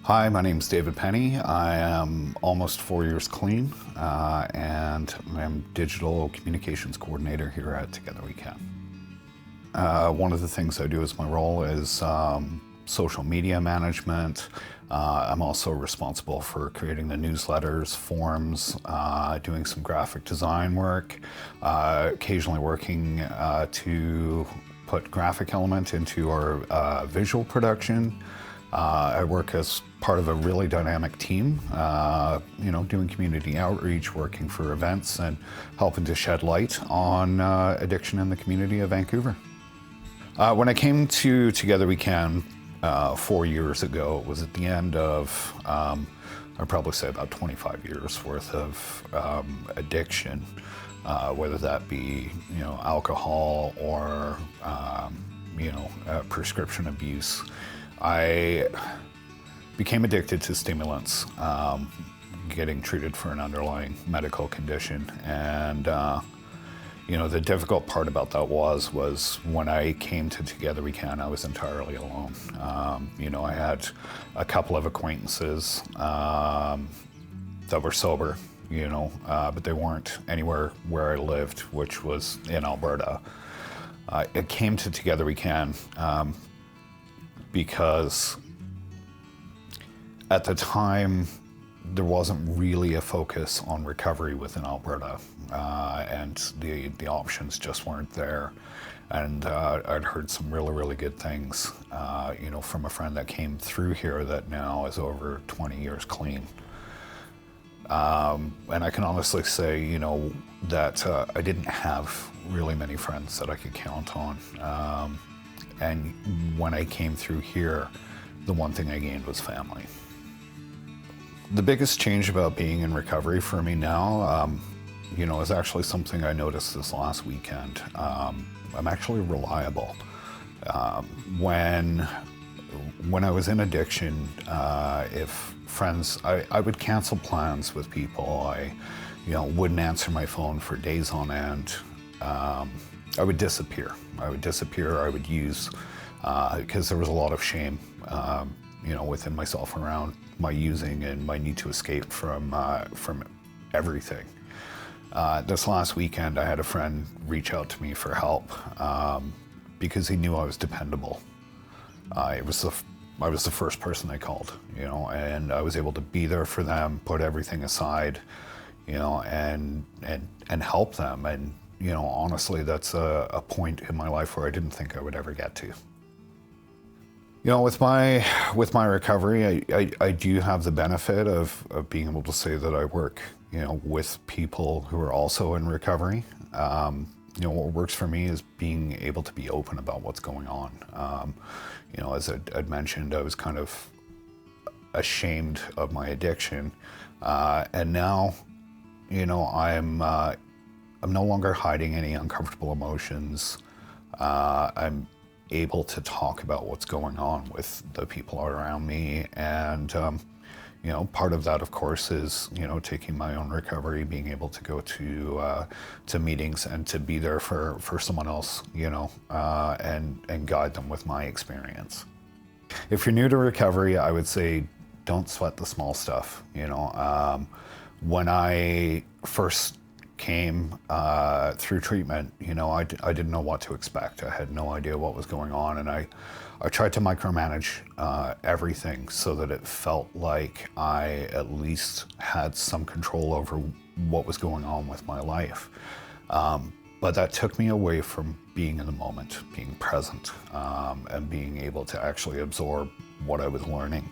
Hi, my name is David Penny. I am almost 4 years clean, and I'm Digital Communications Coordinator here at Together We Can. One of the things I do as my role is social media management. I'm also responsible for creating the newsletters, forums, doing some graphic design work, occasionally working to put graphic element into our visual production. I work as part of a really dynamic team, doing community outreach, working for events, and helping to shed light on addiction in the community of Vancouver. When I came to Together We Can 4 years ago, it was at the end of, I'd probably say about 25 years worth of addiction, whether that be, alcohol or, prescription abuse. I became addicted to stimulants, getting treated for an underlying medical condition. And, the difficult part about that was when I came to Together We Can, I was entirely alone. I had a couple of acquaintances that were sober, but they weren't anywhere where I lived, which was in Alberta. I came to Together We Can because at the time, there wasn't really a focus on recovery within Alberta, and the options just weren't there. And I'd heard some really, really good things, from a friend that came through here that now is over 20 years clean. And I can honestly say, that I didn't have really many friends that I could count on. And when I came through here, the one thing I gained was family. The biggest change about being in recovery for me now, is actually something I noticed this last weekend. I'm actually reliable. When I was in addiction, if friends, I would cancel plans with people. I, wouldn't answer my phone for days on end. I would disappear. I would use, because there was a lot of shame, within myself around my using and my need to escape from everything. This last weekend, I had a friend reach out to me for help because he knew I was dependable. I was the first person they called, and I was able to be there for them, put everything aside, and help them. And honestly, that's a point in my life where I didn't think I would ever get to. With my recovery, I do have the benefit of being able to say that I work, with people who are also in recovery. What works for me is being able to be open about what's going on. As I'd mentioned, I was kind of ashamed of my addiction, and now, I'm no longer hiding any uncomfortable emotions. I'm able to talk about what's going on with the people around me. And, part of that, of course, is, taking my own recovery, being able to go to meetings and to be there for someone else, and guide them with my experience. If you're new to recovery, I would say don't sweat the small stuff. When I first came through treatment, I didn't know what to expect. I had no idea what was going on, and I tried to micromanage everything so that it felt like I at least had some control over what was going on with my life. But that took me away from being in the moment, being present, and being able to actually absorb what I was learning.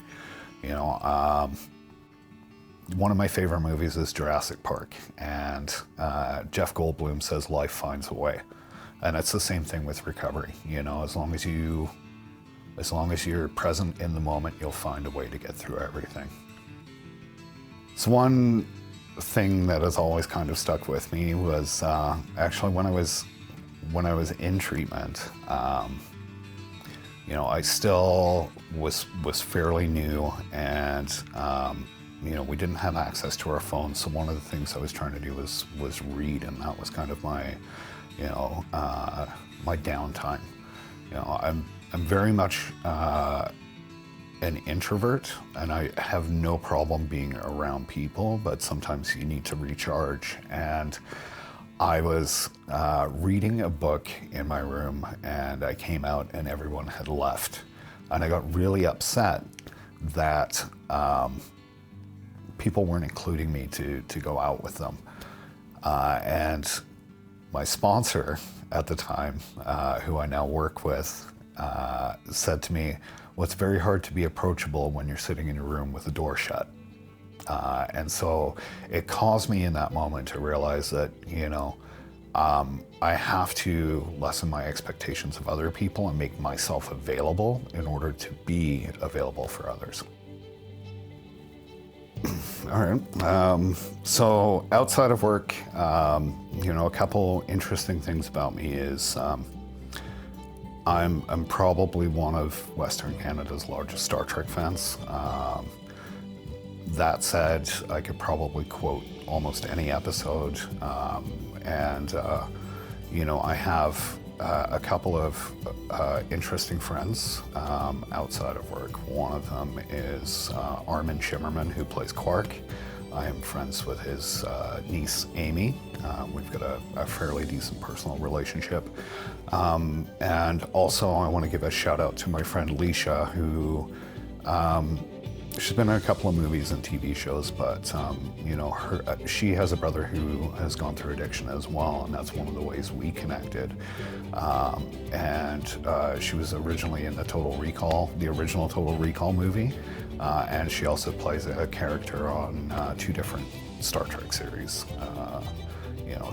One of my favorite movies is Jurassic Park, and Jeff Goldblum says life finds a way. And it's the same thing with recovery. As long as you're present in the moment, you'll find a way to get through everything. So one thing that has always kind of stuck with me was actually when I was in treatment, I still was fairly new, and we didn't have access to our phones, so one of the things I was trying to do was read, and that was kind of my, my downtime. I'm very much an introvert, and I have no problem being around people, but sometimes you need to recharge. And I was reading a book in my room, and I came out and everyone had left. And I got really upset that people weren't including me to go out with them. And my sponsor at the time, who I now work with, said to me, well, it's very hard to be approachable when you're sitting in your room with the door shut. And so it caused me in that moment to realize that, I have to lessen my expectations of other people and make myself available in order to be available for others. All right. So outside of work, a couple interesting things about me is I'm probably one of Western Canada's largest Star Trek fans. That said, I could probably quote almost any episode, I have a couple of interesting friends outside of work. One of them is Armin Shimmerman, who plays Quark. I am friends with his niece, Amy. We've got a fairly decent personal relationship. And also I want to give a shout out to my friend Leisha, who she's been in a couple of movies and TV shows, but she has a brother who has gone through addiction as well, and that's one of the ways we connected. She was originally in the original Total Recall movie, and she also plays a character on 2 different Star Trek series.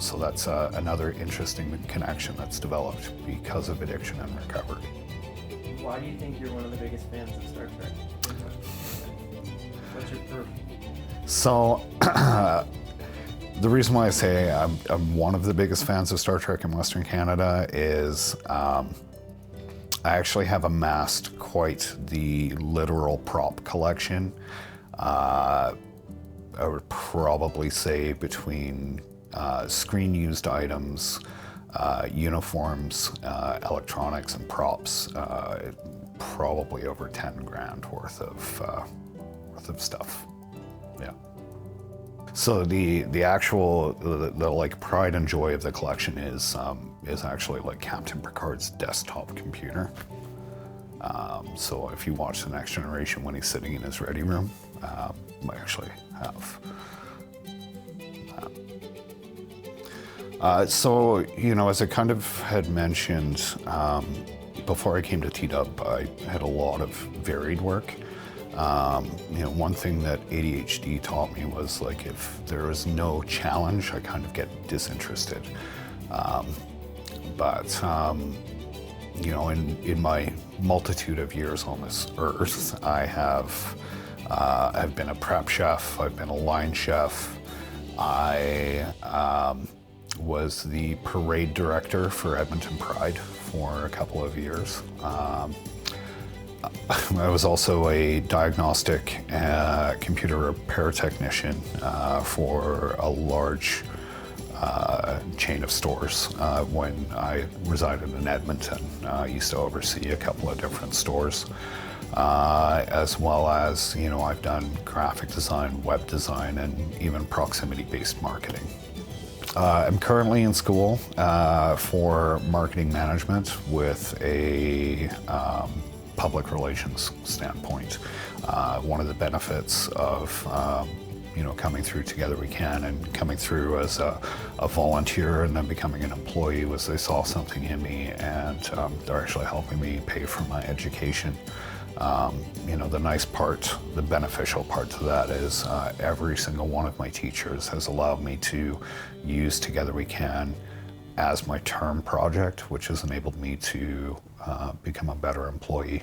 So that's another interesting connection that's developed because of addiction and recovery. Why do you think you're one of the biggest fans of Star Trek? What's your proof? So, the reason why I say I'm one of the biggest fans of Star Trek in Western Canada is I actually have amassed quite the literal prop collection. I would probably say between screen-used items, uniforms, electronics, and props, probably over 10 grand worth of stuff. Yeah. So the actual like pride and joy of the collection is actually like Captain Picard's desktop computer. So if you watch The Next Generation when he's sitting in his ready room, I actually have. As I kind of had mentioned, before I came to T-Dub, I had a lot of varied work. One thing that ADHD taught me was like if there was no challenge, I kind of get disinterested. In my multitude of years on this earth, I've been a prep chef, I've been a line chef, I was the parade director for Edmonton Pride for a couple of years. I was also a diagnostic computer repair technician for a large chain of stores. When I resided in Edmonton, I used to oversee a couple of different stores, as well as, I've done graphic design, web design, and even proximity-based marketing. I'm currently in school for marketing management with a public relations standpoint. One of the benefits of coming through Together We Can and coming through as a volunteer and then becoming an employee was they saw something in me, and they're actually helping me pay for my education. The nice part, the beneficial part to that is every single one of my teachers has allowed me to use Together We Can as my term project, which has enabled me to become a better employee.